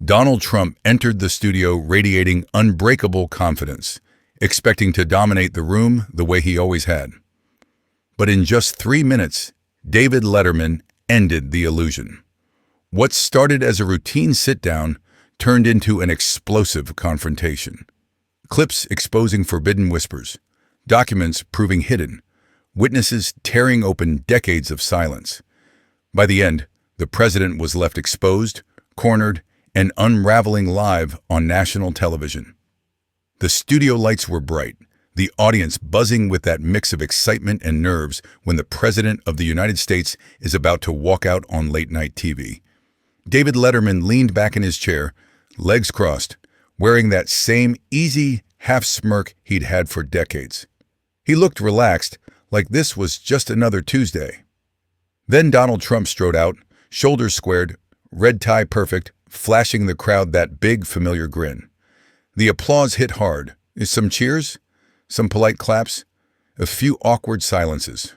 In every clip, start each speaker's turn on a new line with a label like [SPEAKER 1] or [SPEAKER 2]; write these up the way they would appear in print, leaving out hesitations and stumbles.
[SPEAKER 1] Donald Trump entered the studio radiating unbreakable confidence, expecting to dominate the room the way he always had. But in just 3 minutes, David Letterman ended the illusion. What started as a routine sit-down turned into an explosive confrontation. Clips exposing forbidden whispers, documents proving hidden, witnesses tearing open decades of silence. By the end, the president was left exposed, cornered, and unraveling live on national television. The studio lights were bright, the audience buzzing with that mix of excitement and nerves when the President of the United States is about to walk out on late-night TV. David Letterman leaned back in his chair, legs crossed, wearing that same easy half-smirk he'd had for decades. He looked relaxed, like this was just another Tuesday. Then Donald Trump strode out, shoulders squared, red tie perfect, flashing the crowd that big, familiar grin. The applause hit hard. Some cheers, some polite claps, a few awkward silences.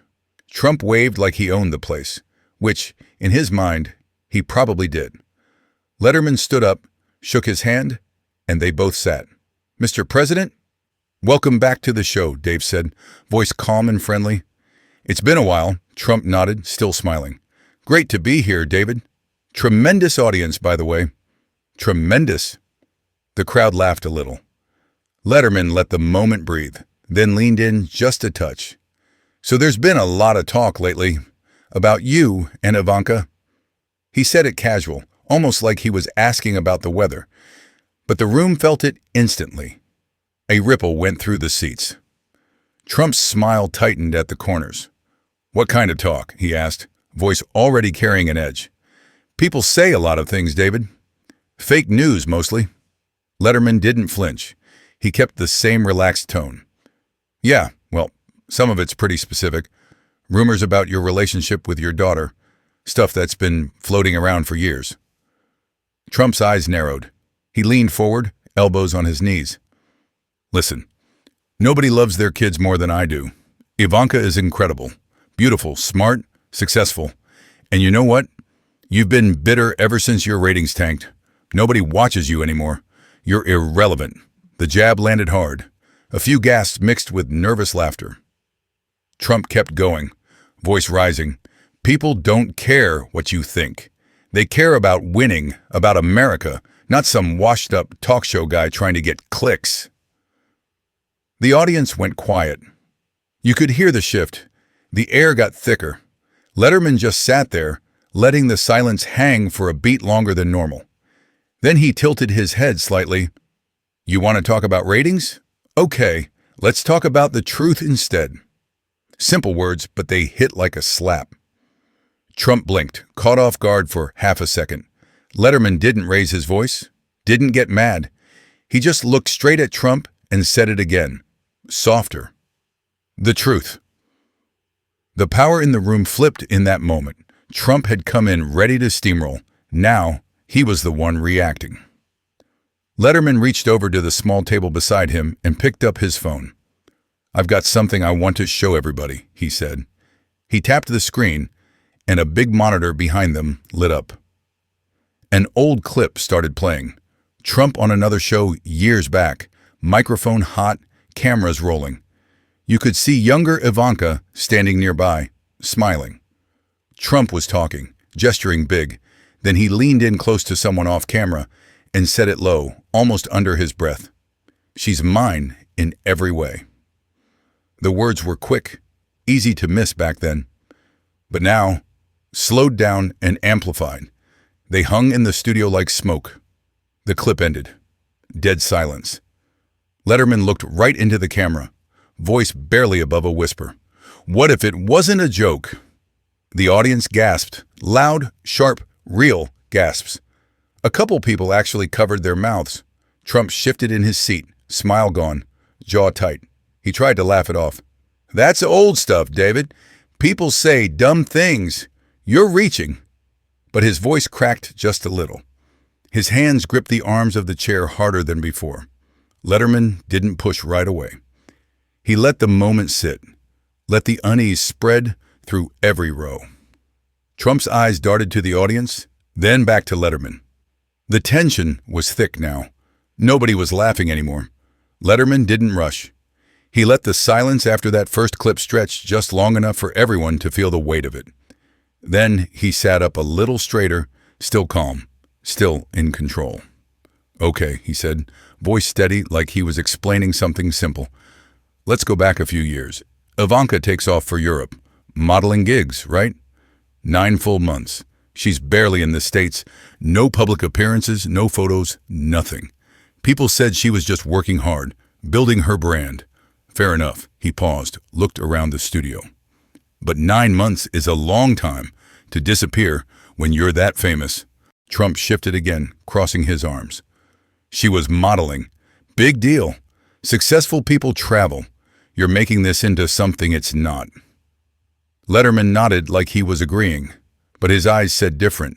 [SPEAKER 1] Trump waved like he owned the place, which, in his mind, he probably did. Letterman stood up, shook his hand, and they both sat. "Mr. President?" "Welcome back to the show," Dave said, voice calm and friendly. "It's been a while," Trump nodded, still smiling. "Great to be here, David. Tremendous audience, by the way." "Tremendous." The crowd laughed a little. Letterman let the moment breathe, then leaned in just a touch. "So there's been a lot of talk lately about you and Ivanka." He said it casual, almost like he was asking about the weather. But the room felt it instantly. A ripple went through the seats. Trump's smile tightened at the corners. "What kind of talk?" he asked, voice already carrying an edge. "People say a lot of things, David. Fake news, mostly." Letterman didn't flinch. He kept the same relaxed tone. "Yeah, well, some of it's pretty specific. Rumors about your relationship with your daughter. Stuff that's been floating around for years." Trump's eyes narrowed. He leaned forward, elbows on his knees. "Listen, nobody loves their kids more than I do. Ivanka is incredible, beautiful, smart, successful. And you know what? You've been bitter ever since your ratings tanked. Nobody watches you anymore. You're irrelevant." The jab landed hard. A few gasps mixed with nervous laughter. Trump kept going, voice rising. "People don't care what you think. They care about winning, about America, not some washed-up talk show guy trying to get clicks." The audience went quiet. You could hear the shift. The air got thicker. Letterman just sat there, letting the silence hang for a beat longer than normal. Then he tilted his head slightly. "You want to talk about ratings? Okay, let's talk about the truth instead." Simple words, but they hit like a slap. Trump blinked, caught off guard for half a second. Letterman didn't raise his voice, didn't get mad. He just looked straight at Trump and said it again, softer. "The truth." The power in the room flipped in that moment. Trump had come in ready to steamroll. Now, he was the one reacting. Letterman reached over to the small table beside him and picked up his phone. "I've got something I want to show everybody," he said. He tapped the screen, and a big monitor behind them lit up. An old clip started playing. Trump on another show years back, microphone hot, cameras rolling. You could see younger Ivanka standing nearby, smiling. Trump was talking, gesturing big. Then he leaned in close to someone off camera and said it low, almost under his breath. "She's mine in every way." The words were quick, easy to miss back then. But now, slowed down and amplified. They hung in the studio like smoke. The clip ended. Dead silence. Letterman looked right into the camera, voice barely above a whisper. "What if it wasn't a joke?" The audience gasped, loud, sharp, real gasps. A couple people actually covered their mouths. Trump shifted in his seat, smile gone, jaw tight. He tried to laugh it off. "That's old stuff, David. People say dumb things. You're reaching." But his voice cracked just a little. His hands gripped the arms of the chair harder than before. Letterman didn't push right away. He let the moment sit, let the unease spread through every row. Trump's eyes darted to the audience, then back to Letterman. The tension was thick now. Nobody was laughing anymore. Letterman didn't rush. He let the silence after that first clip stretch just long enough for everyone to feel the weight of it. Then he sat up a little straighter, still calm, still in control. "Okay," he said, voice steady like he was explaining something simple. "Let's go back a few years. Ivanka takes off for Europe. Modeling gigs, right? 9 full months. She's barely in the States. No public appearances, no photos, nothing. People said she was just working hard, building her brand. Fair enough." He paused, looked around the studio. "But 9 months is a long time to disappear when you're that famous." Trump shifted again, crossing his arms. "She was modeling. Big deal. Successful people travel. You're making this into something it's not." Letterman nodded like he was agreeing, but his eyes said different.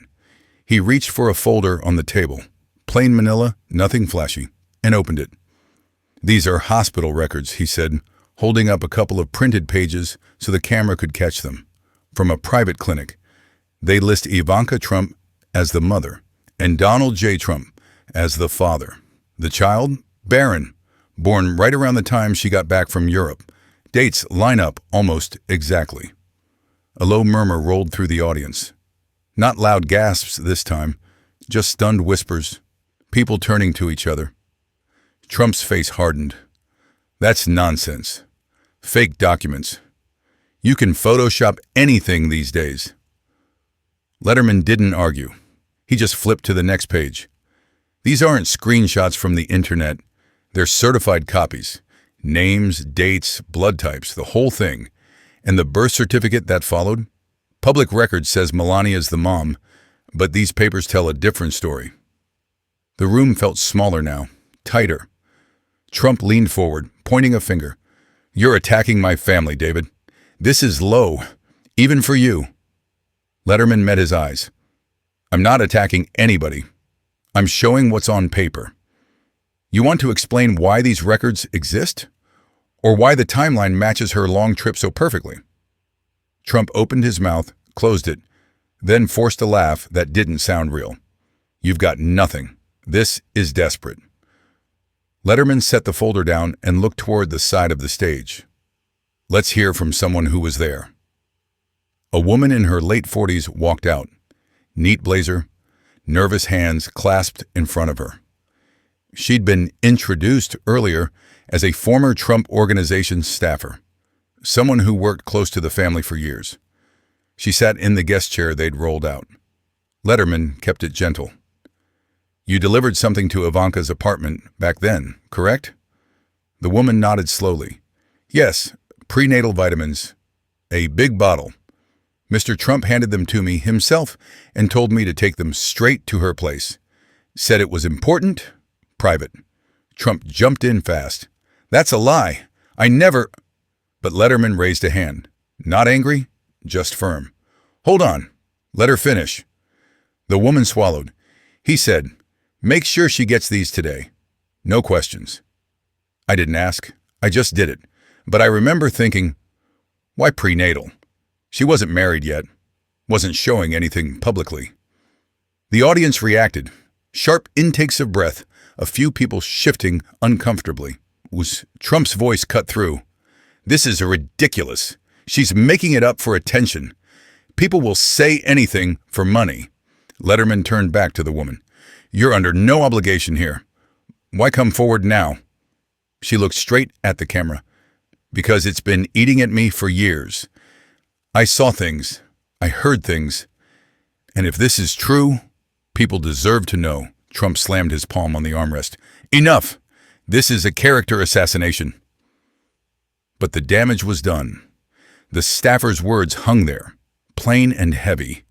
[SPEAKER 1] He reached for a folder on the table, plain manila, nothing flashy, and opened it. "These are hospital records," he said, holding up a couple of printed pages so the camera could catch them. "From a private clinic. They list Ivanka Trump as the mother and Donald J. Trump as the father. The child, Barron, born right around the time she got back from Europe. Dates line up almost exactly." A low murmur rolled through the audience. Not loud gasps this time, just stunned whispers, people turning to each other. Trump's face hardened. "That's nonsense. Fake documents. You can Photoshop anything these days." Letterman didn't argue. He just flipped to the next page. "These aren't screenshots from the internet. They're certified copies. Names, dates, blood types, the whole thing. And the birth certificate that followed? Public record says Melania's the mom, but these papers tell a different story." The room felt smaller now, tighter. Trump leaned forward, pointing a finger. "You're attacking my family, David. This is low, even for you." Letterman met his eyes. "I'm not attacking anybody. I'm showing what's on paper. You want to explain why these records exist? Or why the timeline matches her long trip so perfectly?" Trump opened his mouth, closed it, then forced a laugh that didn't sound real. "You've got nothing. This is desperate." Letterman set the folder down and looked toward the side of the stage. "Let's hear from someone who was there." A woman in her late 40s walked out. Neat blazer, nervous hands clasped in front of her. She'd been introduced earlier as a former Trump Organization staffer, someone who worked close to the family for years. She sat in the guest chair they'd rolled out. Letterman kept it gentle. "You delivered something to Ivanka's apartment back then, correct?" The woman nodded slowly. "Yes, prenatal vitamins. A big bottle. Mr. Trump handed them to me himself and told me to take them straight to her place. Said it was important, private." Trump jumped in fast. "That's a lie. I never—" But Letterman raised a hand. Not angry, just firm. "Hold on. Let her finish." The woman swallowed. He said, "Make sure she gets these today. No questions." I didn't ask. I just did it. But I remember thinking, why prenatal? She wasn't married yet. Wasn't showing anything publicly. The audience reacted. Sharp intakes of breath, a few people shifting uncomfortably. Trump's voice cut through. "This is ridiculous. She's making it up for attention. People will say anything for money." Letterman turned back to the woman. "You're under no obligation here. Why come forward now?" She looked straight at the camera. "Because it's been eating at me for years. I saw things. I heard things. And if this is true, people deserve to know." Trump slammed his palm on the armrest. "Enough! This is a character assassination." But the damage was done. The staffer's words hung there, plain and heavy,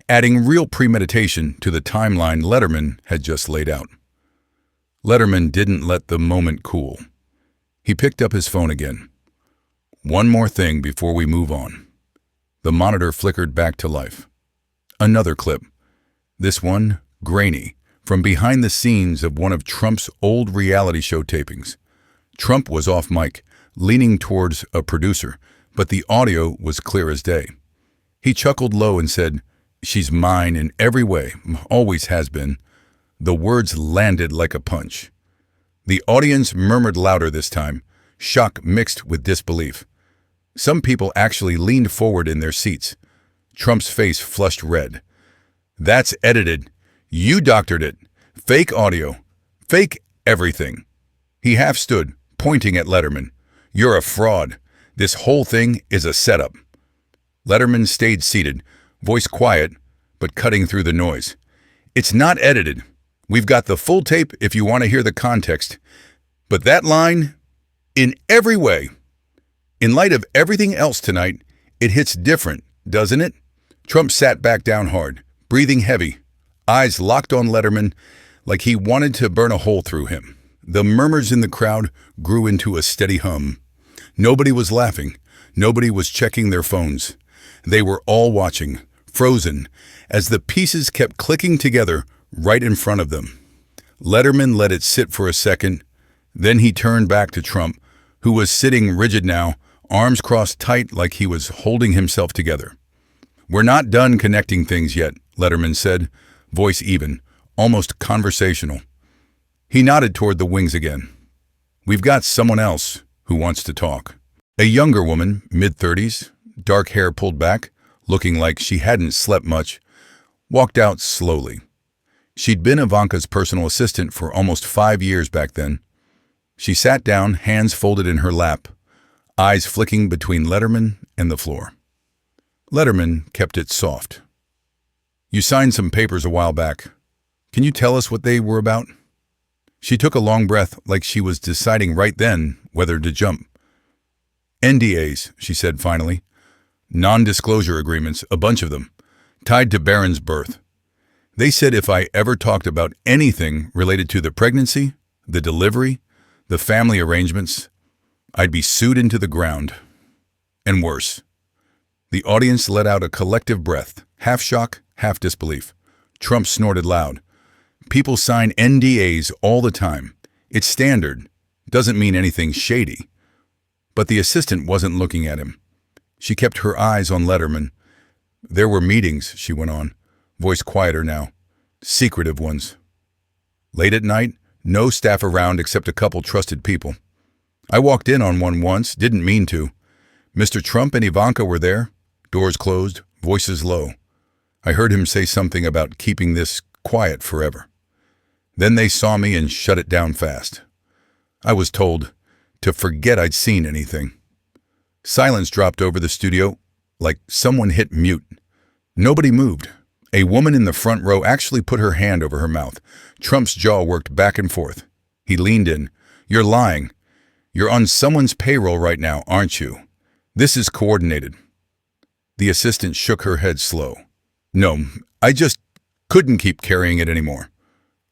[SPEAKER 1] adding real premeditation to the timeline Letterman had just laid out. Letterman didn't let the moment cool. He picked up his phone again. "One more thing before we move on." The monitor flickered back to life. Another clip. This one, grainy, from behind the scenes of one of Trump's old reality show tapings. Trump was off mic, leaning towards a producer, but the audio was clear as day. He chuckled low and said, "She's mine in every way, always has been. The words landed like a punch. The audience murmured louder this time, shock mixed with disbelief. Some people actually leaned forward in their seats. Trump's face flushed red. "That's edited. You doctored it. Fake audio. Fake everything." He half stood, pointing at Letterman. "You're a fraud. This whole thing is a setup." Letterman stayed seated, voice quiet, but cutting through the noise. "It's not edited. We've got the full tape if you want to hear the context. But that line, in every way, in light of everything else tonight, it hits different, doesn't it?" Trump sat back down hard, breathing heavy, eyes locked on Letterman like he wanted to burn a hole through him. The murmurs in the crowd grew into a steady hum. Nobody was laughing. Nobody was checking their phones. They were all watching, frozen, as the pieces kept clicking together right in front of them. Letterman let it sit for a second. Then he turned back to Trump, who was sitting rigid now, arms crossed tight like he was holding himself together. "We're not done connecting things yet," Letterman said, voice even, almost conversational. He nodded toward the wings again. "We've got someone else who wants to talk." A younger woman, mid-30s, dark hair pulled back, looking like she hadn't slept much, walked out slowly. She'd been Ivanka's personal assistant for almost 5 years back then. She sat down, hands folded in her lap, eyes flicking between Letterman and the floor. Letterman kept it soft. "You signed some papers a while back. Can you tell us what they were about?" She took a long breath like she was deciding right then whether to jump. "NDAs," she said finally. "Non-disclosure agreements, a bunch of them, tied to Barron's birth. They said if I ever talked about anything related to the pregnancy, the delivery, the family arrangements, I'd be sued into the ground. And worse." The audience let out a collective breath, half shock, half disbelief. Trump snorted loud. "People sign NDAs all the time. It's standard. Doesn't mean anything shady." But the assistant wasn't looking at him. She kept her eyes on Letterman. "There were meetings," she went on, voice quieter now. "Secretive ones. Late at night, no staff around except a couple trusted people. I walked in on one once, didn't mean to. Mr. Trump and Ivanka were there, doors closed, voices low. I heard him say something about keeping this quiet forever. Then they saw me and shut it down fast. I was told to forget I'd seen anything." Silence dropped over the studio, like someone hit mute. Nobody moved. A woman in the front row actually put her hand over her mouth. Trump's jaw worked back and forth. He leaned in. "You're lying. You're on someone's payroll right now, aren't you? This is coordinated." The assistant shook her head slow. "No, I just couldn't keep carrying it anymore."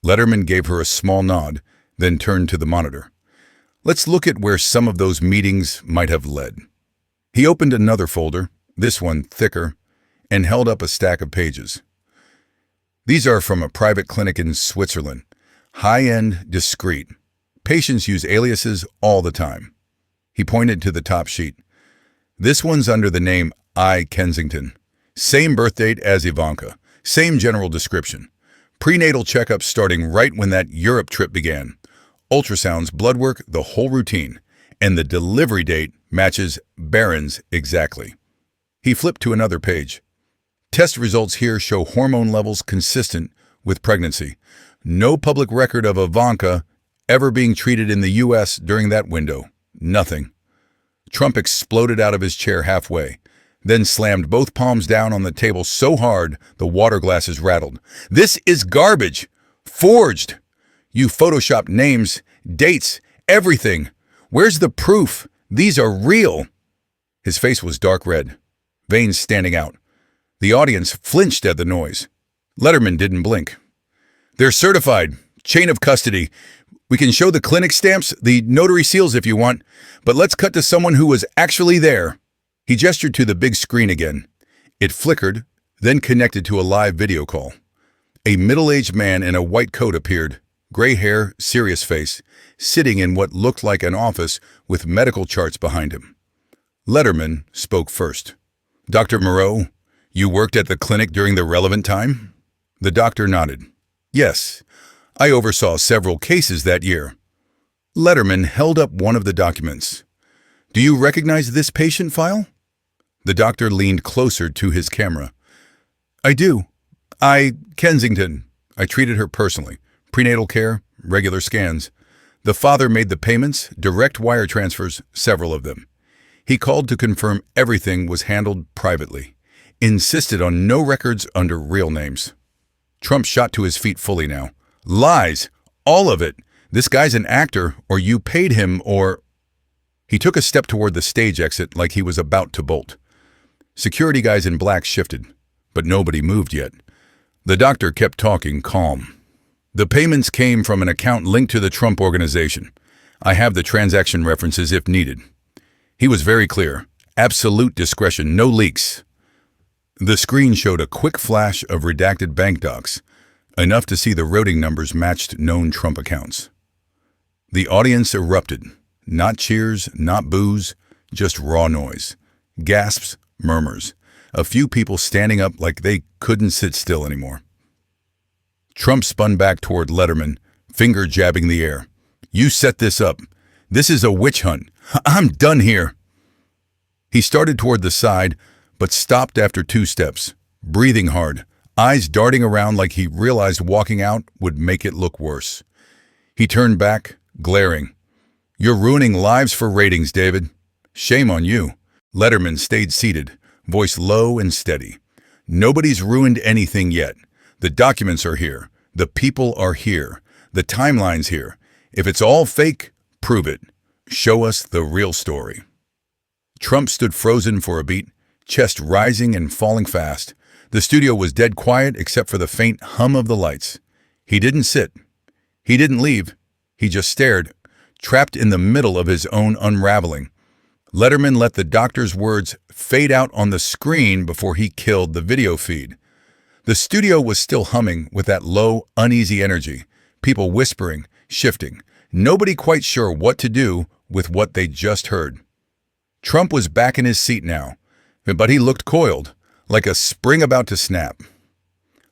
[SPEAKER 1] Letterman gave her a small nod, then turned to the monitor. "Let's look at where some of those meetings might have led." He opened another folder, this one thicker, and held up a stack of pages. "These are from a private clinic in Switzerland. High-end, discreet. Patients use aliases all the time." He pointed to the top sheet. "This one's under the name I. Kensington. Same birth date as Ivanka. Same general description. Prenatal checkups starting right when that Europe trip began. Ultrasounds, blood work, the whole routine. And the delivery date matches Barron's exactly." He flipped to another page. "Test results here show hormone levels consistent with pregnancy. No public record of Ivanka ever being treated in the U.S. during that window. Nothing." Trump exploded out of his chair halfway, then slammed both palms down on the table so hard the water glasses rattled. "This is garbage! Forged! You photoshopped names, dates, everything. Where's the proof? These are real." His face was dark red, veins standing out. The audience flinched at the noise. Letterman didn't blink. "They're certified. Chain of custody. We can show the clinic stamps, the notary seals if you want, but let's cut to someone who was actually there." He gestured to the big screen again. It flickered, then connected to a live video call. A middle-aged man in a white coat appeared, gray hair, serious face, sitting in what looked like an office with medical charts behind him. Letterman spoke first. "Dr. Moreau, you worked at the clinic during the relevant time?" The doctor nodded. "Yes, I oversaw several cases that year. Letterman held up one of the documents. Do you recognize this patient file? The doctor leaned closer to his camera. I do. Kensington. I treated her personally. Prenatal care, regular scans. The father made the payments, direct wire transfers, several of them. He called to confirm everything was handled privately. Insisted on no records under real names. Trump shot to his feet fully now. Lies! All of it! This guy's an actor, or you paid him, or... He took a step toward the stage exit like he was about to bolt. Security guys in black shifted, but nobody moved yet. The doctor kept talking, calm. The payments came from an account linked to the Trump organization. I have the transaction references if needed. He was very clear. Absolute discretion, no leaks. The screen showed a quick flash of redacted bank docs, enough to see the routing numbers matched known Trump accounts. The audience erupted. Not cheers, not boos, just raw noise. Gasps, murmurs. A few people standing up like they couldn't sit still anymore. Trump spun back toward Letterman, finger jabbing the air. You set this up. This is a witch hunt. I'm done here. He started toward the side, but stopped after 2 steps, breathing hard, eyes darting around like he realized walking out would make it look worse. He turned back, glaring. You're ruining lives for ratings, David. Shame on you. Letterman stayed seated, voice low and steady. Nobody's ruined anything yet. The documents are here. The people are here. The timeline's here. If it's all fake, prove it. Show us the real story. Trump stood frozen for a beat, chest rising and falling fast. The studio was dead quiet except for the faint hum of the lights. He didn't sit. He didn't leave. He just stared, trapped in the middle of his own unraveling. Letterman let the doctor's words fade out on the screen before he killed the video feed. The studio was still humming with that low, uneasy energy, people whispering, shifting, nobody quite sure what to do with what they just heard. Trump was back in his seat now, but he looked coiled, like a spring about to snap.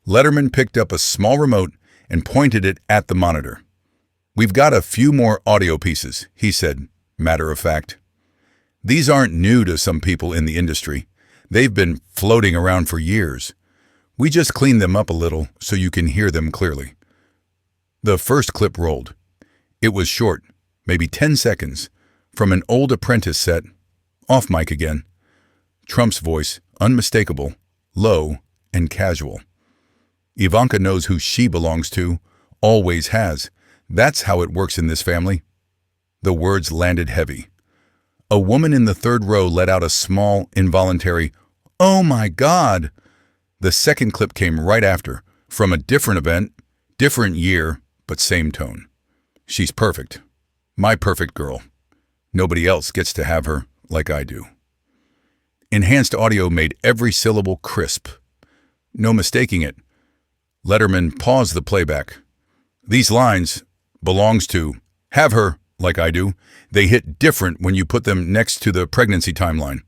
[SPEAKER 1] Letterman picked up a small remote and pointed it at the monitor. We've got a few more audio pieces, he said, matter of fact. These aren't new to some people in the industry. They've been floating around for years. We just cleaned them up a little so you can hear them clearly. The first clip rolled. It was short, maybe 10 seconds, from an old Apprentice set, off mic again. Trump's voice, unmistakable, low, and casual. Ivanka knows who she belongs to, always has. That's how it works in this family. The words landed heavy. A woman in the third row let out a small, involuntary, "Oh my God!" The second clip came right after, from a different event, different year, but same tone. She's perfect. My perfect girl. Nobody else gets to have her like I do. Enhanced audio made every syllable crisp. No mistaking it. Letterman paused the playback. These lines, belongs to, have her like I do, they hit different when you put them next to the pregnancy timeline.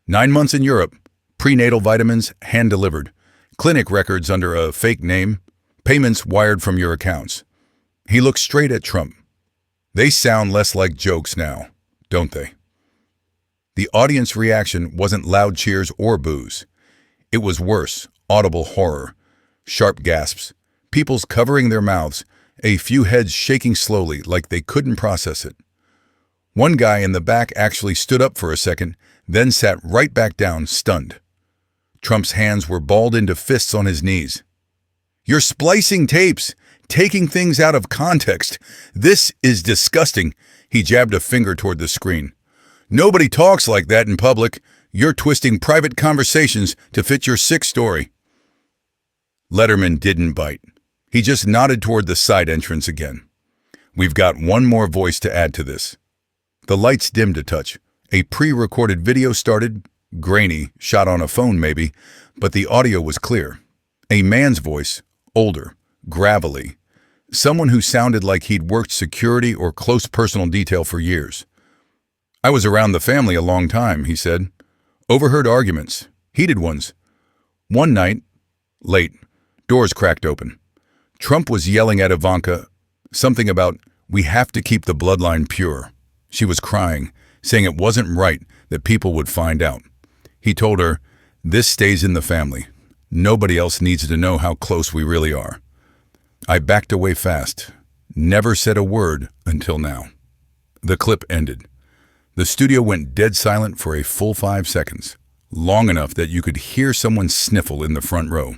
[SPEAKER 1] 9 months in Europe, prenatal vitamins hand-delivered, clinic records under a fake name, payments wired from your accounts. He looked straight at Trump. They sound less like jokes now, don't they? The audience reaction wasn't loud cheers or boos. It was worse, audible horror, sharp gasps, people's covering their mouths, a few heads shaking slowly like they couldn't process it. One guy in the back actually stood up for a second, then sat right back down, stunned. Trump's hands were balled into fists on his knees. You're splicing tapes, taking things out of context. This is disgusting. He jabbed a finger toward the screen. Nobody talks like that in public. You're twisting private conversations to fit your sick story. Letterman didn't bite. He just nodded toward the side entrance again. We've got one more voice to add to this. The lights dimmed a touch. A pre-recorded video started, grainy, shot on a phone maybe, but the audio was clear. A man's voice, older, gravelly. Someone who sounded like he'd worked security or close personal detail for years. I was around the family a long time, he said. Overheard arguments, heated ones. One night, late, doors cracked open. Trump was yelling at Ivanka something about, "We have to keep the bloodline pure." She was crying, saying it wasn't right that people would find out. He told her, "This stays in the family. Nobody else needs to know how close we really are." I backed away fast, never said a word until now. The clip ended. The studio went dead silent for a full 5 seconds, long enough that you could hear someone sniffle in the front row.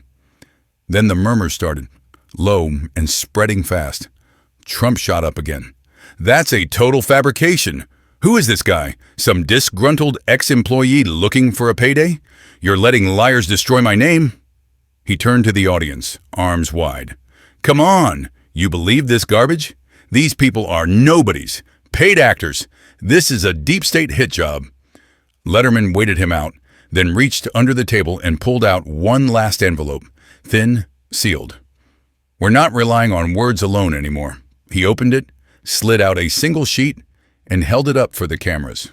[SPEAKER 1] Then the murmurs started, low and spreading fast. Trump shot up again. "That's a total fabrication. Who is this guy? Some disgruntled ex-employee looking for a payday? You're letting liars destroy my name?" He turned to the audience, arms wide. "Come on! You believe this garbage? These people are nobodies, paid actors. This is a deep state hit job." Letterman waited him out, then reached under the table and pulled out one last envelope, thin, sealed. "We're not relying on words alone anymore." He opened it, slid out a single sheet, and held it up for the cameras.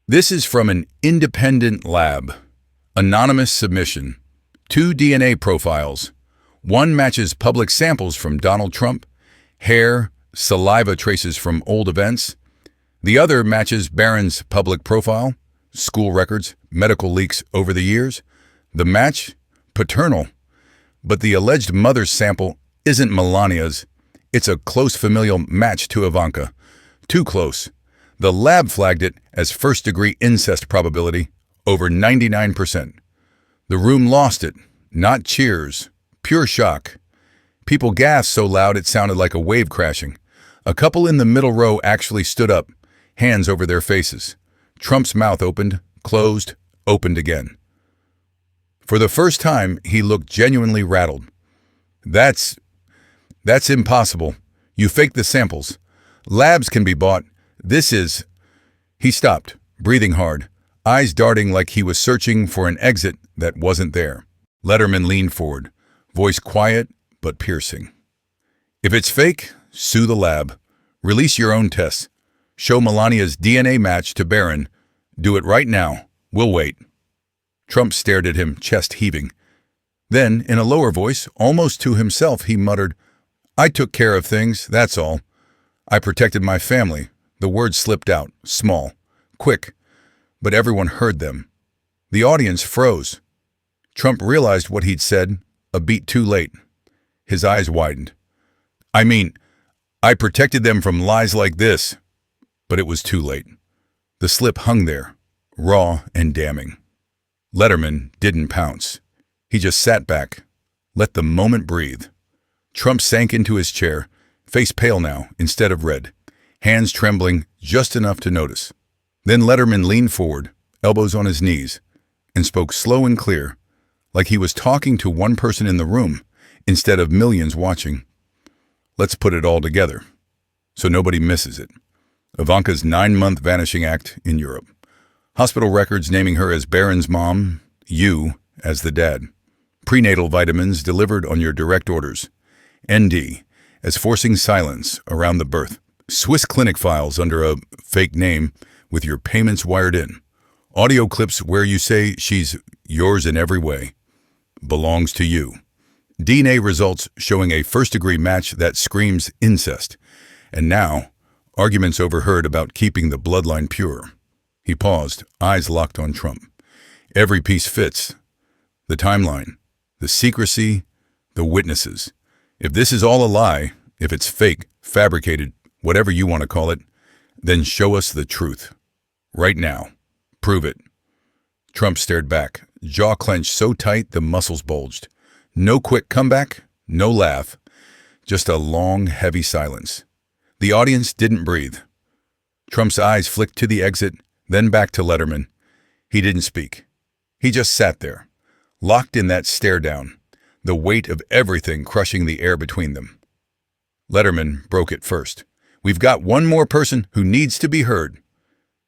[SPEAKER 1] "This is from an independent lab. Anonymous submission. 2 DNA profiles. One matches public samples from Donald Trump, hair, saliva traces from old events. The other matches Barron's public profile, school records, medical leaks over the years. The match? Paternal. But the alleged mother's sample isn't Melania's. It's a close familial match to Ivanka. Too close. The lab flagged it as first-degree incest probability, over 99%. The room lost it. Not cheers. Pure shock. People gasped so loud it sounded like a wave crashing. A couple in the middle row actually stood up, hands over their faces. Trump's mouth opened, closed, opened again. For the first time, he looked genuinely rattled. That's impossible. You faked the samples. Labs can be bought. This is..." He stopped, breathing hard, eyes darting like he was searching for an exit that wasn't there. Letterman leaned forward, voice quiet but piercing. "If it's fake, sue the lab. Release your own tests. Show Melania's DNA match to Barron. Do it right now. We'll wait." Trump stared at him, chest heaving. Then, in a lower voice, almost to himself, he muttered, "I took care of things, that's all. I protected my family." The words slipped out, small, quick, but everyone heard them. The audience froze. Trump realized what he'd said, a beat too late. His eyes widened. "I mean, I protected them from lies like this." But it was too late. The slip hung there, raw and damning. Letterman didn't pounce. He just sat back, let the moment breathe. Trump sank into his chair, face pale now instead of red, hands trembling just enough to notice. Then Letterman leaned forward, elbows on his knees, and spoke slow and clear, like he was talking to one person in the room instead of millions watching. "Let's put it all together, so nobody misses it. Ivanka's 9-month vanishing act in Europe. Hospital records naming her as Barron's mom, you as the dad. Prenatal vitamins delivered on your direct orders. ND as forcing silence around the birth. Swiss clinic files under a fake name with your payments wired in. Audio clips where you say she's yours in every way. Belongs to you. DNA results showing a first-degree match that screams incest. And now, arguments overheard about keeping the bloodline pure." He paused, eyes locked on Trump. "Every piece fits. The timeline, the secrecy, the witnesses. If this is all a lie, if it's fake, fabricated, whatever you want to call it, then show us the truth. Right now. Prove it." Trump stared back, jaw clenched so tight the muscles bulged. No quick comeback, no laugh, just a long, heavy silence. The audience didn't breathe. Trump's eyes flicked to the exit, then back to Letterman. He didn't speak. He just sat there, locked in that stare down, the weight of everything crushing the air between them. Letterman broke it first. "We've got one more person who needs to be heard."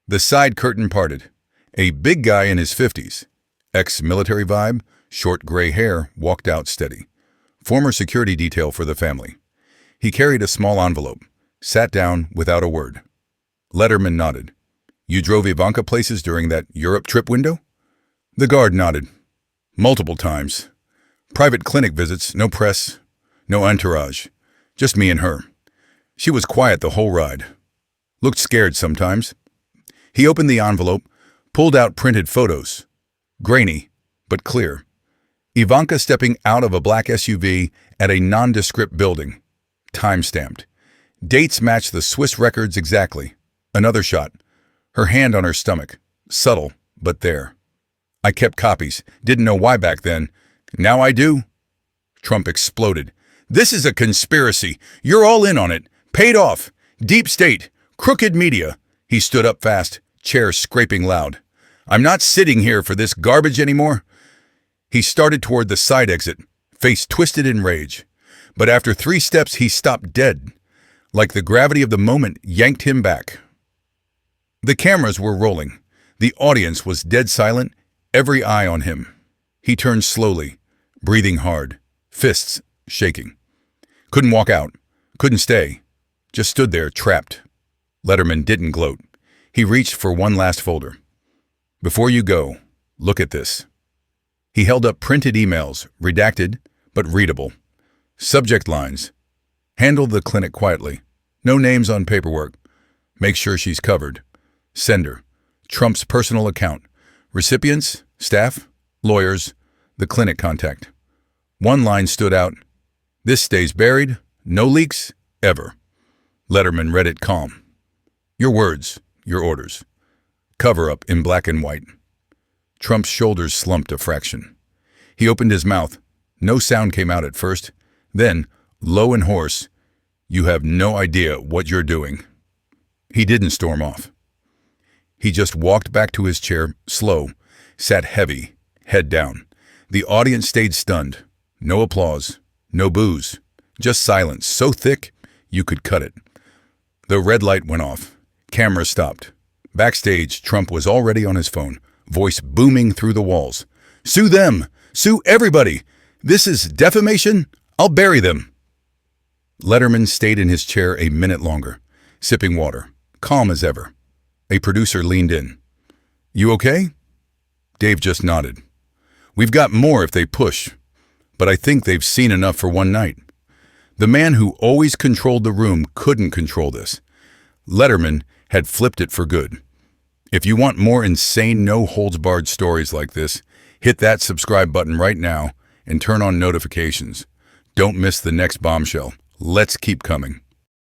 [SPEAKER 1] The side curtain parted. A big guy in his 50s, ex-military vibe, short gray hair, walked out steady. Former security detail for the family. He carried a small envelope, sat down without a word. Letterman nodded. "You drove Ivanka places during that Europe trip window?" The guard nodded. "Multiple times. Private clinic visits, no press, No entourage. Just me and her. She was quiet the whole ride. Looked scared sometimes. He opened the envelope, pulled out printed photos. Grainy, but clear. Ivanka stepping out of a black SUV at a nondescript building. Time-stamped. Dates matched the Swiss records exactly. Another shot. Her hand on her stomach. Subtle, but there. I kept copies. Didn't know why back then. Now I do. Trump exploded. This is a conspiracy. You're all in on it. Paid off. Deep state. Crooked media. He stood up fast, chair scraping loud. I'm not sitting here for this garbage anymore. He started toward the side exit, face twisted in rage. But after 3 steps, he stopped dead, like the gravity of the moment yanked him back. The cameras were rolling. The audience was dead silent, every eye on him. He turned slowly, breathing hard, fists shaking. Couldn't walk out, couldn't stay, just stood there trapped. Letterman didn't gloat. He reached for one last folder. Before you go, look at this. He held up printed emails, redacted, but readable. Subject lines. Handle the clinic quietly. No names on paperwork. Make sure she's covered. Sender. Trump's personal account. Recipients, staff, lawyers, the clinic contact. One line stood out. This stays buried. No leaks, ever. Letterman read it calm. Your words, your orders. Cover up in black and white. Trump's shoulders slumped a fraction. He opened his mouth. No sound came out at first. Then, low and hoarse, you have no idea what you're doing. He didn't storm off. He just walked back to his chair, slow, sat heavy, head down. The audience stayed stunned. No applause, no boos, just silence so thick you could cut it. The red light went off. Camera stopped. Backstage, Trump was already on his phone, voice booming through the walls. Sue them! Sue everybody! This is defamation! I'll bury them! Letterman stayed in his chair a minute longer, sipping water, calm as ever. A producer leaned in. You okay? Dave just nodded. We've got more if they push, but I think they've seen enough for one night. The man who always controlled the room couldn't control this. Letterman had flipped it for good. If you want more insane, no-holds-barred stories like this, hit that subscribe button right now and turn on notifications. Don't miss the next bombshell. Let's keep coming.